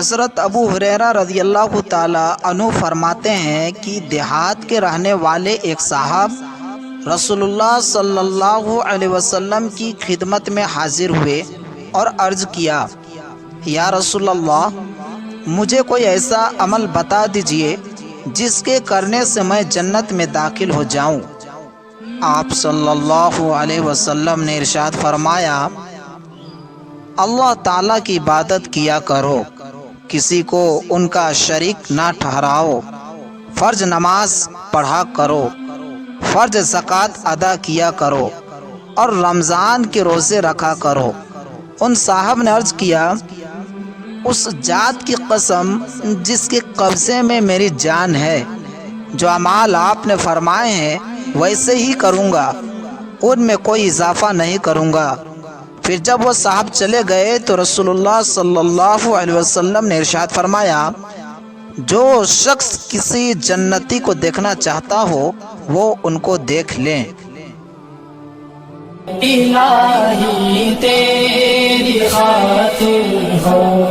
حضرت ابو ہریرہ رضی اللہ تعالی عنہ فرماتے ہیں کہ دیہات کے رہنے والے ایک صاحب رسول اللہ صلی اللہ علیہ وسلم کی خدمت میں حاضر ہوئے اور عرض کیا، یا رسول اللہ، مجھے کوئی ایسا عمل بتا دیجئے جس کے کرنے سے میں جنت میں داخل ہو جاؤں۔ آپ صلی اللہ علیہ وسلم نے ارشاد فرمایا، اللہ تعالیٰ کی عبادت کیا کرو، کسی کو ان کا شریک نہ ٹھہراؤ، فرض نماز پڑھا کرو، فرض زکوٰۃ ادا کیا کرو، اور رمضان کے روزے رکھا کرو۔ ان صاحب نے عرض کیا، اس ذات کی قسم جس کے قبضے میں میری جان ہے، جو اعمال آپ نے فرمائے ہیں ویسے ہی کروں گا، ان میں کوئی اضافہ نہیں کروں گا۔ پھر جب وہ صاحب چلے گئے تو رسول اللہ صلی اللہ علیہ وسلم نے ارشاد فرمایا، جو شخص کسی جنتی کو دیکھنا چاہتا ہو وہ ان کو دیکھ لیں۔ الہی تیری خاطر ہو